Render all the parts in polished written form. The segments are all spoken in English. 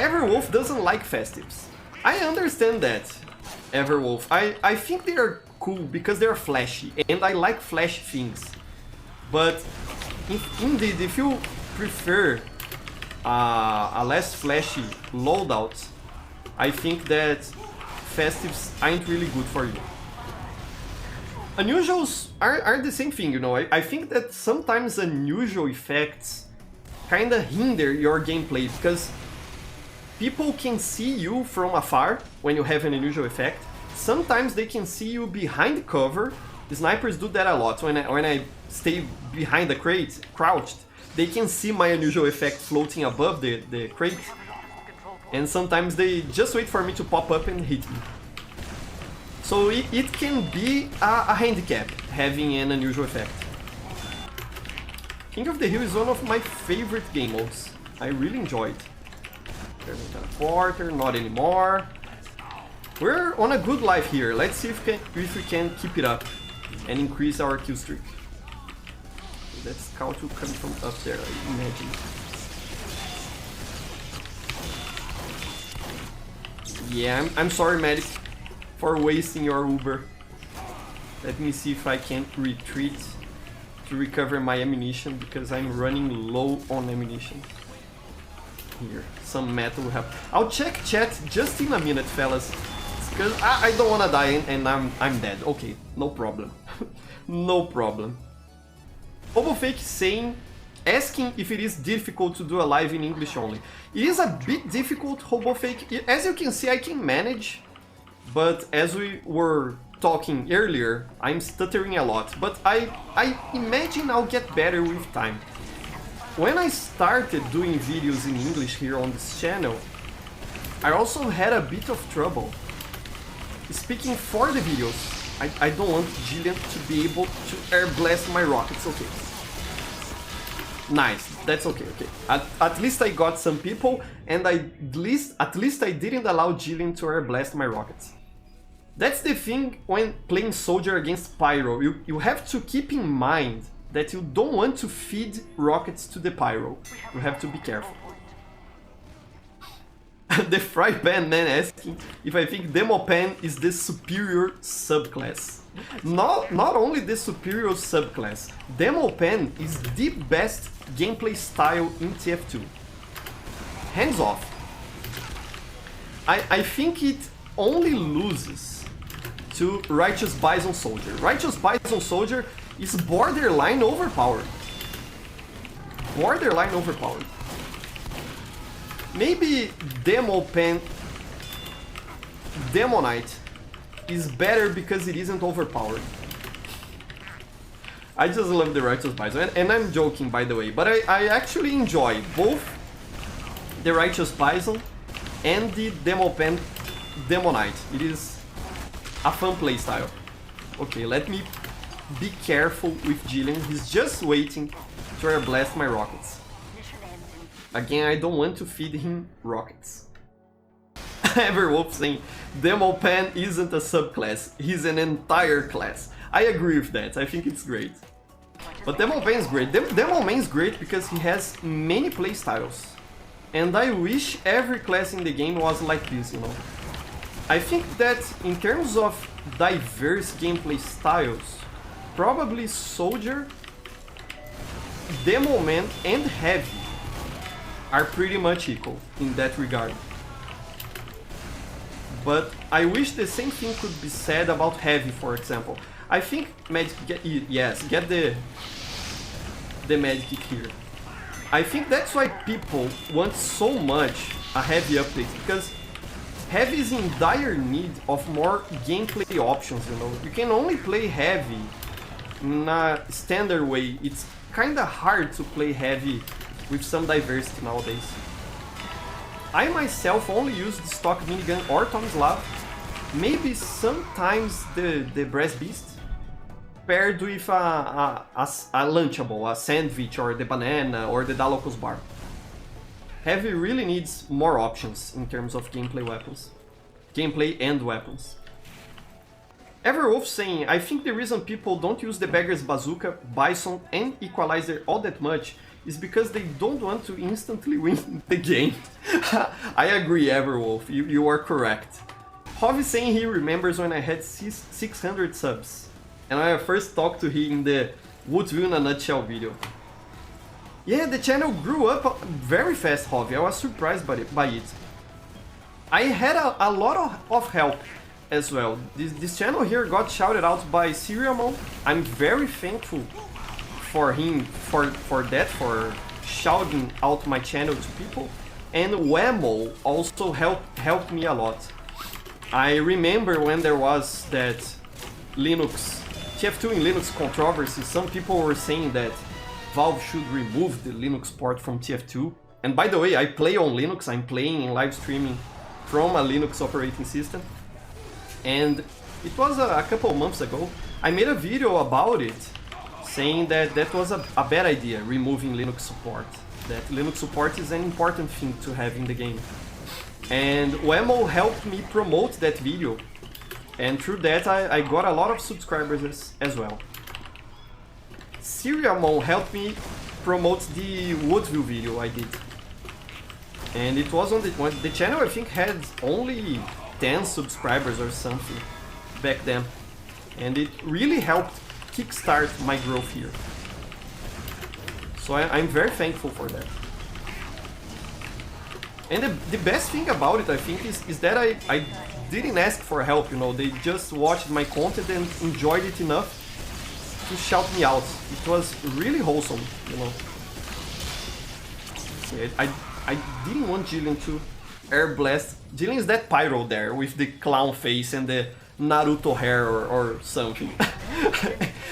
Everwolf doesn't like festives. I understand that, Everwolf. I think they are cool because they are flashy, and I like flashy things. But indeed, if you prefer a less flashy loadout, I think that festives aren't really good for you. Unusuals are the same thing, you know. I think that sometimes unusual effects kinda hinder your gameplay because people can see you from afar when you have an unusual effect. Sometimes they can see you behind cover. The snipers do that a lot. When I stay behind the crate, crouched, they can see my unusual effect floating above the crate. And sometimes they just wait for me to pop up and hit me. So it can be a handicap, having an unusual effect. King of the Hill is one of my favorite game modes. I really enjoy it. Teleporter, not anymore. We're on a good life here. Let's see if we can keep it up and increase our kill streak. That scout will come from up there, I imagine. Yeah, I'm sorry, medic, for wasting your Uber. Let me see if I can retreat to recover my ammunition, because I'm running low on ammunition. Here, some metal will help. I'll check chat just in a minute, fellas, because I don't want to die and I'm dead. Okay, no problem. No problem. Hobofake saying, asking if it is difficult to do a live in English only. It is a bit difficult, Hobofake. As you can see, I can manage, but as we were talking earlier, I'm stuttering a lot. But I imagine I'll get better with time. When I started doing videos in English here on this channel, I also had a bit of trouble speaking for the videos. I don't want Jillian to be able to air blast my rockets. Okay. Nice, that's okay, okay. At least I got some people, and at least I didn't allow Jillian to air blast my rockets. That's the thing when playing soldier against pyro. You have to keep in mind that you don't want to feed rockets to the pyro. You have to be careful. The fry pan man asking if I think Demo Pan is the superior subclass. Not only the superior subclass, Demo Pan is the best gameplay style in TF2. Hands off. I think it only loses to Righteous Bison Soldier. Righteous Bison Soldier is borderline overpowered. Borderline overpowered. Maybe Demo Knight is better because it isn't overpowered. I just love the Righteous Bison, and I'm joking, by the way, but I actually enjoy both the Righteous Bison and the Demo Knight. It is a fun playstyle. Okay, let me be careful with Jillian. He's just waiting to air blast my rockets. Again, I don't want to feed him rockets. Everwolf saying, Demo Pan isn't a subclass, he's an entire class. I agree with that, I think it's great. But Demo Pan is great. Demo Man is great because he has many playstyles. And I wish every class in the game was like this, you know. I think that in terms of diverse gameplay styles, probably Soldier, Demo Man and Heavy are pretty much equal in that regard. But I wish the same thing could be said about Heavy, for example. I think get the medkit here. I think that's why people want so much a Heavy update, because Heavy is in dire need of more gameplay options, you know. You can only play Heavy in a standard way. It's kinda hard to play Heavy with some diversity nowadays. I myself only use the stock minigun or Tomislav, maybe sometimes the Brass Beast, paired with a Lunchable, a Sandwich, or the Banana, or the Dalocus Bar. Heavy really needs more options in terms of gameplay and weapons. Everwolf saying, I think the reason people don't use the Beggar's Bazooka, Bison and Equalizer all that much is because they don't want to instantly win the game. I agree, Everwolf, you are correct. Hov is saying he remembers when I had 600 subs, and I first talked to him in the Woodsville in a Nutshell video. Yeah, the channel grew up very fast, Hov. I was surprised by it. I had a lot of help as well. This channel here got shouted out by Seriamon. I'm very thankful for him for that, for shouting out my channel to people. And Whammo also helped me a lot. I remember when there was that TF2 in Linux controversy, some people were saying that Valve should remove the Linux port from TF2. And by the way, I play on Linux, I'm playing in live streaming from a Linux operating system. And it was a couple months ago, I made a video about it, saying that that was a bad idea, removing Linux support. That Linux support is an important thing to have in the game. And Whammo helped me promote that video, and through that I got a lot of subscribers as well. Seriamon helped me promote the Woodsville video I did. And it was on the channel, I think, had only 10 subscribers or something back then. And it really helped kickstart my growth here. So I'm very thankful for that. And the best thing about it, I think, is that I didn't ask for help, you know. They just watched my content and enjoyed it enough to shout me out. It was really wholesome, you know. Yeah, I didn't want Jillian to air blast. Jillian is that pyro there with the clown face and the Naruto hair or something.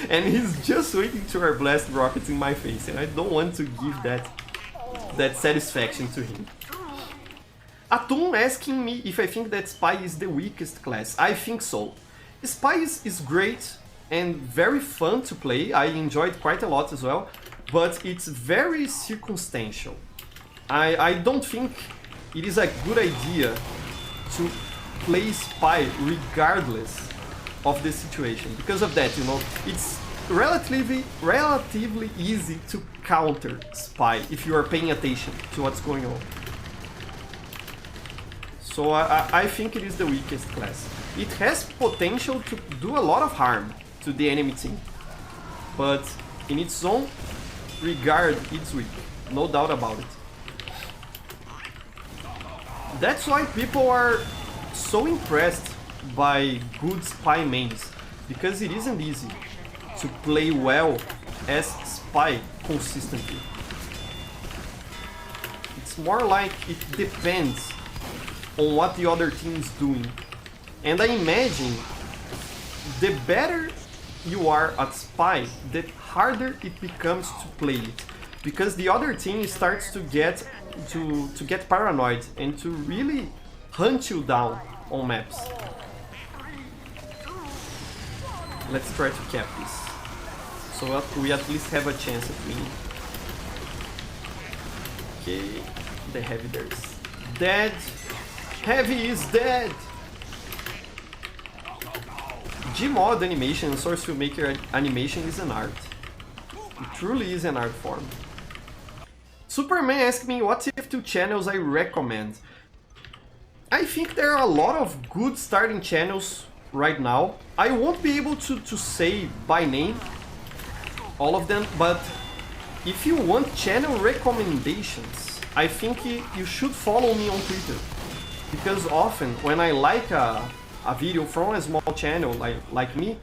And he's just waiting to air blast rockets in my face, and I don't want to give that satisfaction to him. Atum asking me if I think that Spy is the weakest class. I think so. Spy is great and very fun to play. I enjoyed quite a lot as well, but it's very circumstantial. I don't think it is a good idea to play Spy regardless of the situation. Because of that, you know, it's relatively easy to counter Spy if you are paying attention to what's going on. So I think it is the weakest class. It has potential to do a lot of harm to the enemy team, but in its own regard, it's weak, no doubt about it. That's why people are so impressed by good Spy mains, because it isn't easy to play well as Spy consistently. It's more like it depends on what the other team is doing. And I imagine the better you are at Spy, the harder it becomes to play it. Because the other team starts to get paranoid and to really hunt you down on maps. Let's try to cap this, so we at least have a chance at winning. Okay, the heavy there is dead. Heavy is dead! Gmod animation and Source Filmmaker animation is an art. It truly is an art form. Superman asked me what TF2 channels I recommend. I think there are a lot of good starting channels right now. I won't be able to say by name all of them, but if you want channel recommendations, I think you should follow me on Twitter. Because often, when I like a video from a small channel like me,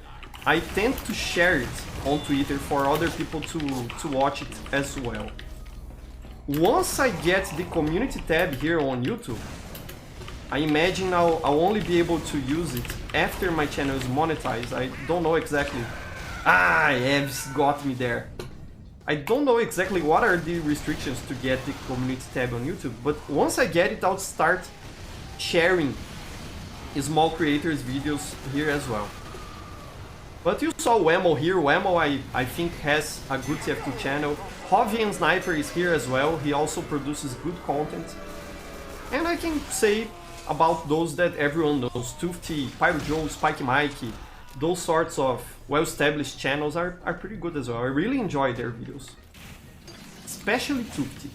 I tend to share it on Twitter for other people to watch it as well. Once I get the community tab here on YouTube, I imagine I'll only be able to use it after my channel is monetized. I don't know exactly. Evs got me there. I don't know exactly what are the restrictions to get the community tab on YouTube, but once I get it, I'll start sharing small creators' videos here as well. But you saw Whammo here. Whammo I think has a good TF2 channel. Hovian Sniper is here as well. He also produces good content. And I can say about those that everyone knows. Tufty, Pyro Joe, Spike Mikey, those sorts of well-established channels are pretty good as well. I really enjoy their videos. especially Tufti.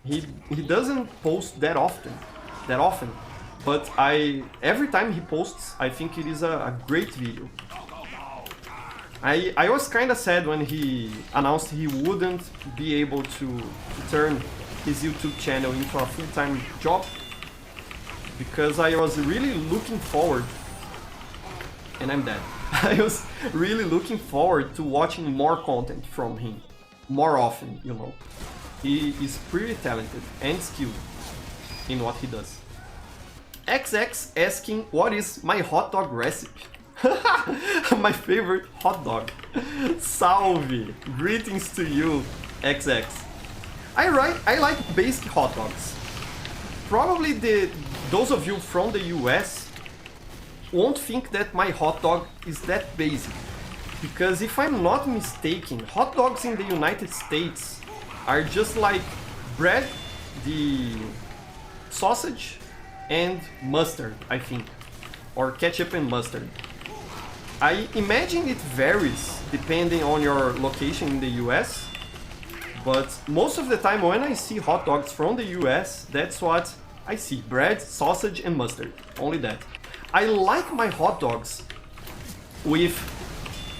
He doesn't post that often, but every time he posts, I think it is a great video. I was kinda sad when he announced he wouldn't be able to turn his YouTube channel into a full-time job, because I was really looking forward, and I'm dead. I was really looking forward to watching more content from him, more often, you know. He is pretty talented and skilled in what he does. XX asking what is my hot dog recipe. My favorite hot dog. Salve! Greetings to you, XX. I like basic hot dogs. Probably those of you from the US won't think that my hot dog is that basic. Because if I'm not mistaken, hot dogs in the United States are just like bread, the sausage, and mustard, I think. Or ketchup and mustard. I imagine it varies depending on your location in the US, but most of the time when I see hot dogs from the US, that's what I see. Bread, sausage and mustard. Only that. I like my hot dogs with...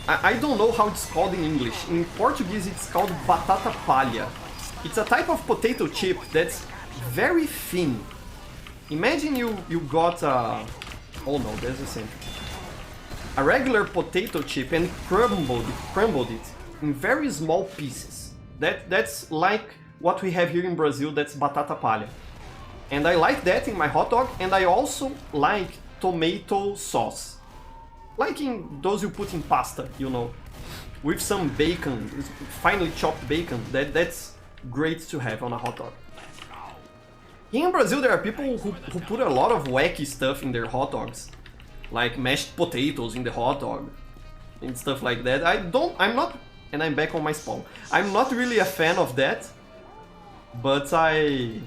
I don't know how it's called in English. In Portuguese it's called batata palha. It's a type of potato chip that's very thin. Imagine you got a... Oh no, there's a center. A regular potato chip and crumbled it in very small pieces. That's like what we have here in Brazil, that's batata palha. And I like that in my hot dog, and I also like tomato sauce. Like in those you put in pasta, you know. With some bacon, finely chopped bacon, that's great to have on a hot dog. Here in Brazil there are people who put a lot of wacky stuff in their hot dogs. Like mashed potatoes in the hot dog and stuff like that. I'm not, and I'm back on my spawn. I'm not really a fan of that, but I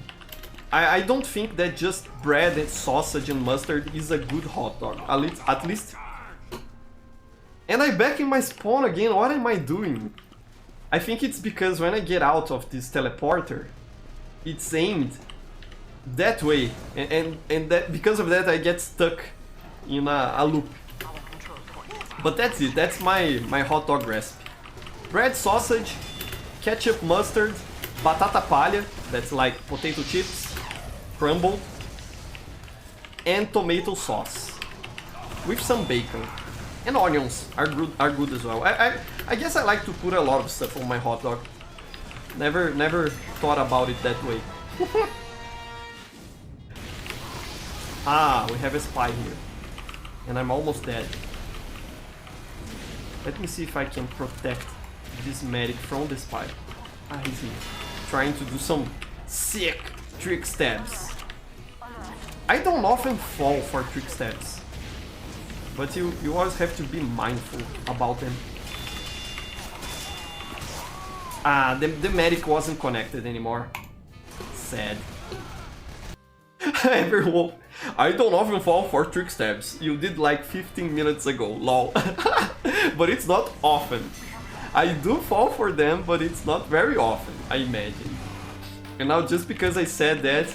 don't think that just bread and sausage and mustard is a good hot dog. At least. And I'm back in my spawn again. What am I doing? I think it's because when I get out of this teleporter, it's aimed that way, and that because of that I get stuck in a loop. But that's it, that's my hot dog recipe. Bread, sausage, ketchup, mustard, batata palha, that's like potato chips, crumbled, and tomato sauce. With some bacon. And onions are good as well. I guess I like to put a lot of stuff on my hot dog. Never thought about it that way. Ah, we have a spy here. And I'm almost dead. Let me see if I can protect this medic from the spy. Ah, he's here. Trying to do some sick trick stabs. I don't often fall for trick stabs, but you always have to be mindful about them. Ah, the medic wasn't connected anymore. Sad. Everyone, I don't often fall for trick stabs. You did like 15 minutes ago, lol. But it's not often. I do fall for them, but it's not very often, I imagine. And now just because I said that,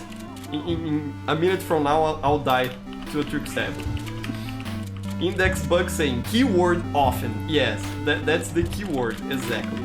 in a minute from now I'll die to a trick stab. Index bug saying keyword often. Yes, that's the keyword, exactly.